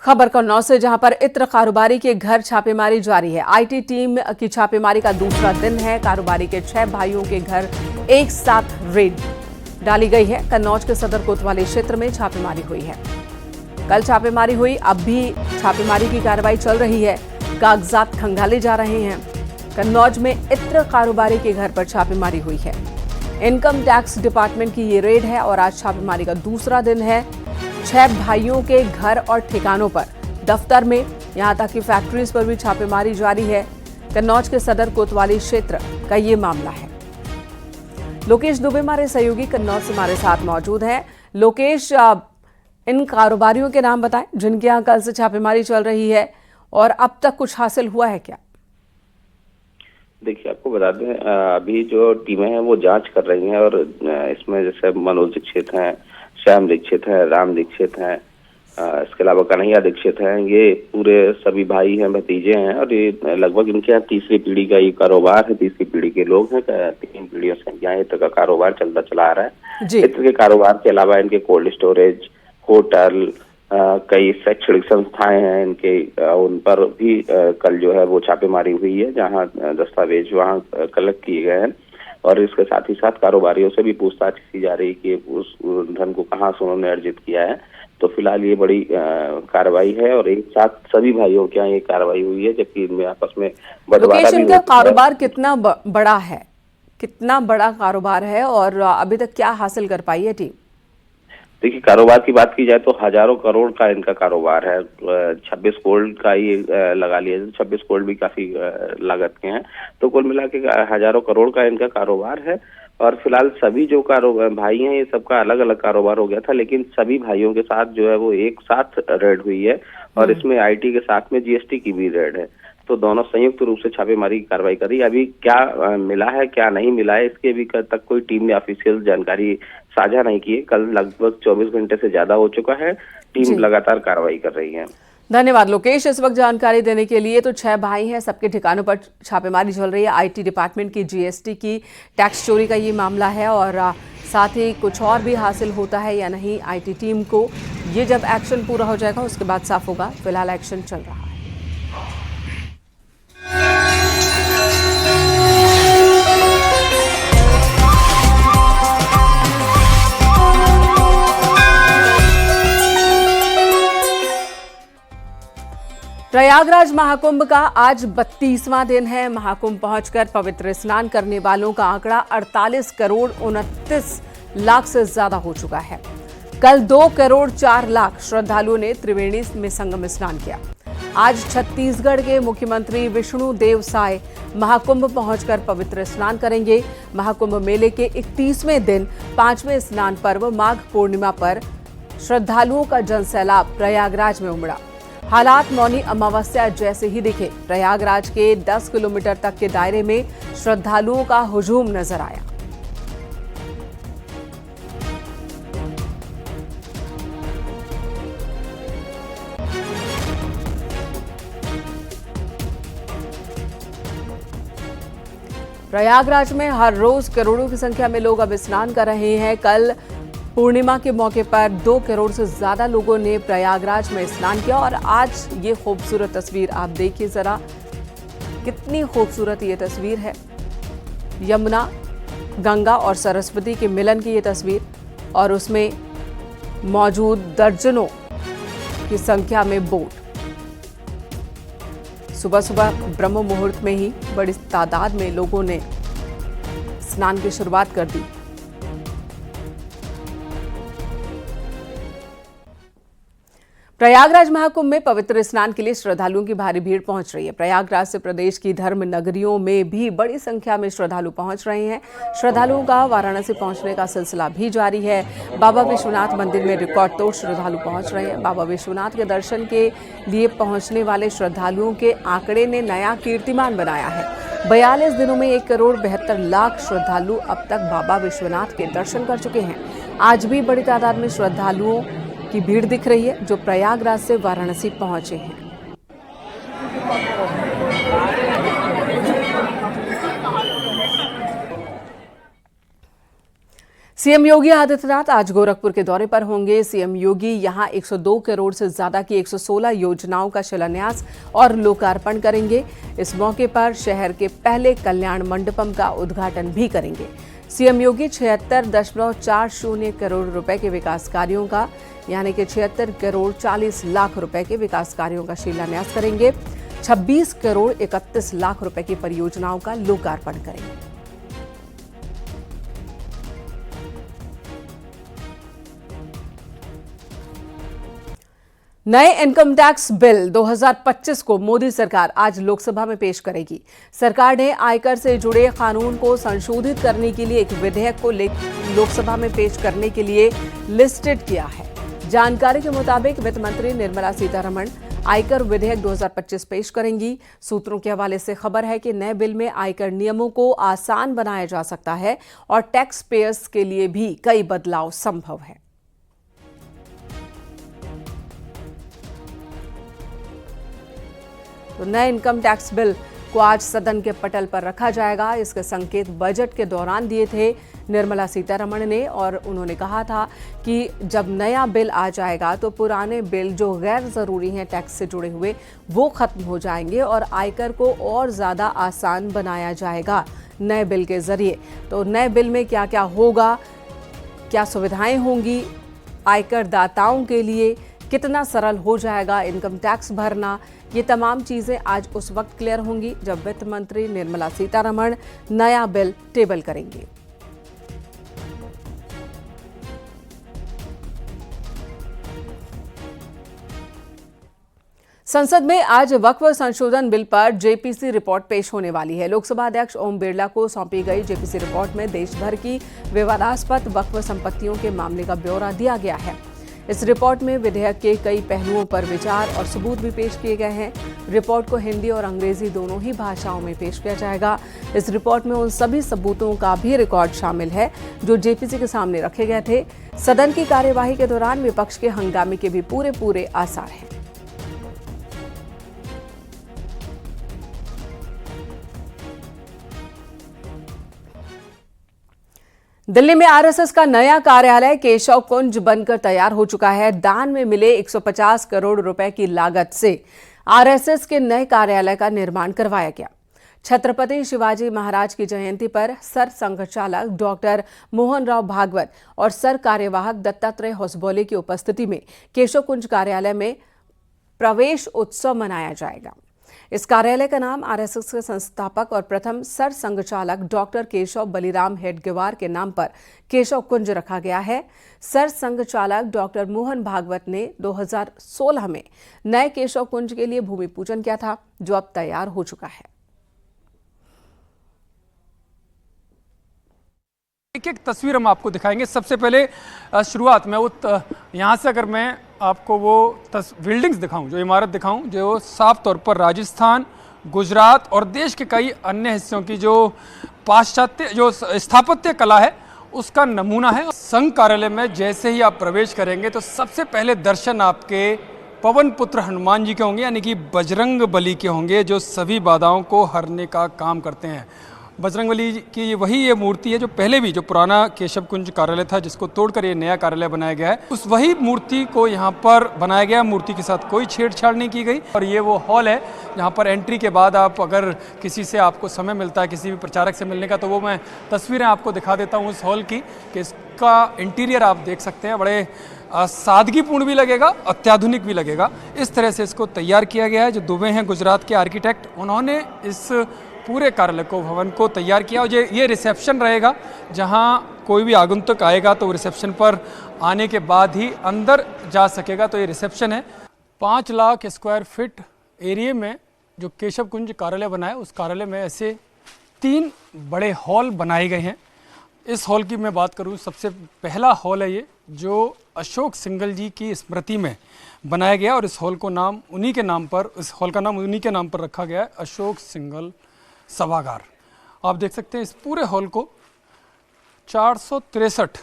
खबर कन्नौज से, जहां पर इत्र कारोबारी के घर छापेमारी जारी है। आईटी टीम की छापेमारी का दूसरा दिन है। कारोबारी के 6 भाइयों के घर एक साथ रेड डाली गई है। कन्नौज के सदर कोतवाली क्षेत्र में छापेमारी हुई है। कल छापेमारी हुई, अब भी छापेमारी की कार्रवाई चल रही है। कागजात खंगाले जा रहे हैं। कन्नौज में इत्र कारोबारी के घर पर छापेमारी हुई है। इनकम टैक्स डिपार्टमेंट की ये रेड है और आज छापेमारी का दूसरा दिन है। 6 भाइयों के घर और ठिकानों पर, दफ्तर में, यहां तक कि फैक्ट्रीज पर भी छापेमारी जारी है। कन्नौज के सदर कोतवाली क्षेत्र का ये मामला है। लोकेश दुबे हमारे सहयोगी कन्नौज से हमारे साथ मौजूद हैं। लोकेश, इन कारोबारियों के नाम बताएं जिनके यहां कल से छापेमारी चल रही है, और अब तक कुछ हासिल हुआ है क्या? देखिए, आपको बता दें, अभी जो टीमें हैं वो जांच कर रही हैं और इसमें जैसे मनोज दीक्षित हैं, श्याम दीक्षित हैं, राम दीक्षित हैं, इसके अलावा कन्हैया दीक्षित हैं। ये पूरे सभी भाई हैं, भतीजे हैं और ये लगभग इनके यहाँ तीसरी पीढ़ी का ये कारोबार है। तीसरी पीढ़ी के लोग हैं। 3 पीढ़ियों से यहाँ इत्र का कारोबार चलता चला आ रहा है। इत्र के कारोबार के अलावा इनके कोल्ड स्टोरेज, होटल, कई शैक्षणिक संस्थाएं हैं इनके, उन पर भी कल जो है वो छापेमारी हुई है, जहां दस्तावेज वहां कलेक्ट किए गए हैं। और इसके साथ ही साथ कारोबारियों से भी पूछताछ की जा रही है कि उस धन को कहां से उन्होंने अर्जित किया है। तो फिलहाल ये बड़ी कार्रवाई है और एक साथ सभी भाइयों के यहाँ ये कार्रवाई हुई है, जबकि इनमें आपस में बंटवारा भी इनका कारोबार कितना बड़ा है? कितना बड़ा कारोबार है और अभी तक क्या हासिल कर पाई है टीम? देखिए, कारोबार की बात की जाए तो हजारों करोड़ का इनका कारोबार है। 26 करोड़ का ये लगा लिया, 26 करोड़ भी काफी लागत के हैं। तो कुल मिला के हजारों करोड़ का इनका कारोबार है। और फिलहाल सभी जो कारोबार भाई हैं, ये सबका अलग अलग कारोबार हो गया था, लेकिन सभी भाइयों के साथ जो है वो एक साथ रेड हुई है। और इसमें आईटी के साथ में जीएसटी की भी रेड है। तो दोनों संयुक्त रूप से छापेमारी की कार्रवाई कर रही है। अभी क्या मिला है, क्या नहीं मिला है, इसके भी तक कोई टीम ने ऑफिशियल जानकारी साझा नहीं की है। कल लगभग 24 घंटे से ज्यादा हो चुका है। टीम लगातार कार्रवाई कर रही है। धन्यवाद लोकेश, इस वक्त जानकारी देने के लिए। तो 6 भाई हैं, सबके ठिकानों पर छापेमारी चल रही है। आईटी डिपार्टमेंट की, जीएसटी की, टैक्स चोरी का ये मामला है, और साथ ही कुछ और भी हासिल होता है या नहीं आईटी टीम को, ये जब एक्शन पूरा हो जाएगा उसके बाद साफ होगा। फिलहाल एक्शन चल रहा है। प्रयागराज महाकुंभ का आज 32वां दिन है। महाकुंभ पहुंचकर पवित्र स्नान करने वालों का आंकड़ा 48 करोड़ 29 लाख से ज्यादा हो चुका है। कल 2 करोड़ 4 लाख श्रद्धालुओं ने त्रिवेणी में संगम स्नान किया। आज छत्तीसगढ़ के मुख्यमंत्री विष्णुदेव साय महाकुंभ पहुंचकर पवित्र स्नान करेंगे। महाकुंभ मेले के 31वें दिन 5वें स्नान पर्व माघ पूर्णिमा पर श्रद्धालुओं का जनसैलाब प्रयागराज में उमड़ा। हालात मौनी अमावस्या जैसे ही दिखे। प्रयागराज के 10 किलोमीटर तक के दायरे में श्रद्धालुओं का हुजूम नजर आया। प्रयागराज में हर रोज करोड़ों की संख्या में लोग अब स्नान कर रहे हैं। कल पूर्णिमा के मौके पर 2 करोड़ से ज्यादा लोगों ने प्रयागराज में स्नान किया। और आज ये खूबसूरत तस्वीर आप देखिए जरा, कितनी खूबसूरत ये तस्वीर है। यमुना, गंगा और सरस्वती के मिलन की ये तस्वीर, और उसमें मौजूद दर्जनों की संख्या में बोट। सुबह सुबह ब्रह्म मुहूर्त में ही बड़ी तादाद में लोगों ने स्नान की शुरुआत कर दी। प्रयागराज महाकुंभ में पवित्र स्नान के लिए श्रद्धालुओं की भारी भीड़ पहुंच रही है। प्रयागराज से प्रदेश की धर्म नगरियों में भी बड़ी संख्या में श्रद्धालु पहुंच रहे हैं। श्रद्धालुओं का वाराणसी पहुंचने का सिलसिला भी जारी है। बाबा विश्वनाथ मंदिर में रिकॉर्ड तोड़ श्रद्धालु पहुंच रहे हैं। बाबा विश्वनाथ के दर्शन के लिए पहुंचने वाले श्रद्धालुओं के आंकड़े ने नया कीर्तिमान बनाया है। 42 दिनों में 1 करोड़ 72 लाख श्रद्धालु अब तक बाबा विश्वनाथ के दर्शन कर चुके हैं। आज भी बड़ी तादाद में श्रद्धालुओं की भीड़ दिख रही है जो प्रयागराज से वाराणसी पहुंचे हैं। सीएम योगी आदित्यनाथ आज गोरखपुर के दौरे पर होंगे। सीएम योगी यहां 102 करोड़ से ज्यादा की 116 योजनाओं का शिलान्यास और लोकार्पण करेंगे। इस मौके पर शहर के पहले कल्याण मंडपम का उद्घाटन भी करेंगे। सीएम योगी 76.40 करोड़ रुपए के विकास कार्यों का यानी कि 76 करोड़ 40 लाख रुपए के विकास कार्यों का शिलान्यास करेंगे। 26 करोड़ 31 लाख रुपए की परियोजनाओं का लोकार्पण करेंगे। नए इनकम टैक्स बिल 2025 को मोदी सरकार आज लोकसभा में पेश करेगी। सरकार ने आयकर से जुड़े कानून को संशोधित करने के लिए एक विधेयक को लोकसभा में पेश करने के लिए लिस्टेड किया है। जानकारी के मुताबिक वित्त मंत्री निर्मला सीतारमण आयकर विधेयक 2025 पेश करेंगी। सूत्रों के हवाले से खबर है कि नए बिल में आयकर नियमों को आसान बनाया जा सकता है और टैक्स पेयर्स के लिए भी कई बदलाव संभव है। तो नए इनकम टैक्स बिल को आज सदन के पटल पर रखा जाएगा। इसके संकेत बजट के दौरान दिए थे निर्मला सीतारमण ने और उन्होंने कहा था कि जब नया बिल आ जाएगा तो पुराने बिल जो गैर जरूरी हैं टैक्स से जुड़े हुए वो खत्म हो जाएंगे और आयकर को और ज्यादा आसान बनाया जाएगा नए बिल के जरिए। तो नए बिल में क्या क्या होगा, क्या सुविधाएं होंगी आयकर दाताओं के लिए, कितना सरल हो जाएगा इनकम टैक्स भरना, ये तमाम चीजें आज उस वक्त क्लियर होंगी जब वित्त मंत्री निर्मला सीतारमण नया बिल टेबल करेंगे। संसद में आज वक्फ संशोधन बिल पर जेपीसी रिपोर्ट पेश होने वाली है। लोकसभा अध्यक्ष ओम बिरला को सौंपी गई जेपीसी रिपोर्ट में देश भर की विवादास्पद वक्फ संपत्तियों के मामले का ब्यौरा दिया गया है। इस रिपोर्ट में विधेयक के कई पहलुओं पर विचार और सबूत भी पेश किए गए हैं। रिपोर्ट को हिंदी और अंग्रेजी दोनों ही भाषाओं में पेश किया जाएगा। इस रिपोर्ट में उन सभी सबूतों का भी रिकॉर्ड शामिल है जो जेपीसी के सामने रखे गए थे। सदन की कार्यवाही के दौरान विपक्ष के हंगामे के भी पूरे आसार हैं। दिल्ली में आरएसएस का नया कार्यालय केशव कुंज बनकर तैयार हो चुका है। दान में मिले 150 करोड़ रुपए की लागत से आरएसएस के नए कार्यालय का निर्माण करवाया गया। छत्रपति शिवाजी महाराज की जयंती पर सर संघचालक डॉक्टर मोहन राव भागवत और सर कार्यवाहक दत्तात्रेय होसबोले की उपस्थिति में केशव कुंज कार्यालय में प्रवेश उत्सव मनाया जाएगा। इस कार्यालय का नाम आरएसएस के संस्थापक और प्रथम सर संघचालक डॉक्टर केशव बलिराम हेडगेवार के नाम पर केशव कुंज रखा गया है। सर संघचालक डॉक्टर मोहन भागवत ने 2016 में नए केशव कुंज के लिए भूमि पूजन किया था जो अब तैयार हो चुका है। एक तस्वीर हम आपको दिखाएंगे। सबसे पहले शुरुआत में वो यहाँ से अगर मैं आपको वो बिल्डिंग्स दिखाऊं, जो इमारत दिखाऊं, जो साफ तौर पर राजस्थान, गुजरात और देश के कई अन्य हिस्सों की जो पाश्चात्य जो स्थापत्य कला है उसका नमूना है। संघ कार्यालय में जैसे ही आप प्रवेश करेंगे तो सबसे पहले दर्शन आपके पवन पुत्र हनुमान जी के होंगे, यानी कि बजरंग बली के होंगे, जो सभी बाधाओं को हरने का काम करते हैं। बजरंगबली की वही ये मूर्ति है जो पहले भी जो पुराना केशव कुंज कार्यालय था जिसको तोड़कर ये नया कार्यालय बनाया गया है, उस वही मूर्ति को यहाँ पर बनाया गया। मूर्ति के साथ कोई छेड़छाड़ नहीं की गई। और ये वो हॉल है जहाँ पर एंट्री के बाद आप अगर किसी से आपको समय मिलता है किसी भी प्रचारक से मिलने का, तो वो मैं तस्वीरें आपको दिखा देता हूँ उस हॉल की कि इसका इंटीरियर आप देख सकते हैं। बड़े सादगीपूर्ण भी लगेगा, अत्याधुनिक भी लगेगा। इस तरह से इसको तैयार किया गया है। जो दुबे हैं गुजरात के आर्किटेक्ट, उन्होंने इस पूरे कार्यालय को, भवन को तैयार किया। और ये रिसेप्शन रहेगा जहां कोई भी आगंतुक आएगा तो रिसेप्शन पर आने के बाद ही अंदर जा सकेगा। तो ये रिसेप्शन है। 5 लाख स्क्वायर फीट एरिया में जो केशव कुंज कार्यालय बना है, उस कार्यालय में ऐसे 3 बड़े हॉल बनाए गए हैं। इस हॉल की मैं बात करूं, सबसे पहला हॉल है ये जो अशोक सिंघल जी की स्मृति में बनाया गया और इस हॉल को नाम उन्हीं के नाम पर, इस हॉल का नाम उन्हीं के नाम पर रखा गया है, अशोक सिंघल सभागार। आप देख सकते हैं इस पूरे हॉल को 463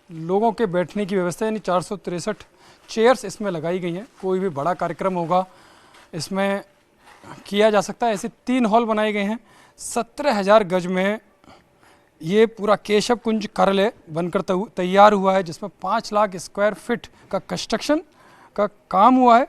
लोगों के बैठने की व्यवस्था, यानी 463 चेयर्स इसमें लगाई गई हैं। कोई भी बड़ा कार्यक्रम होगा इसमें किया जा सकता है। ऐसे 3 हॉल बनाए गए हैं। 17,000 गज में ये पूरा केशव कुंज कार्यालय बनकर तैयार हुआ है, जिसमें 5 लाख स्क्वायर फीट का कंस्ट्रक्शन का काम हुआ है।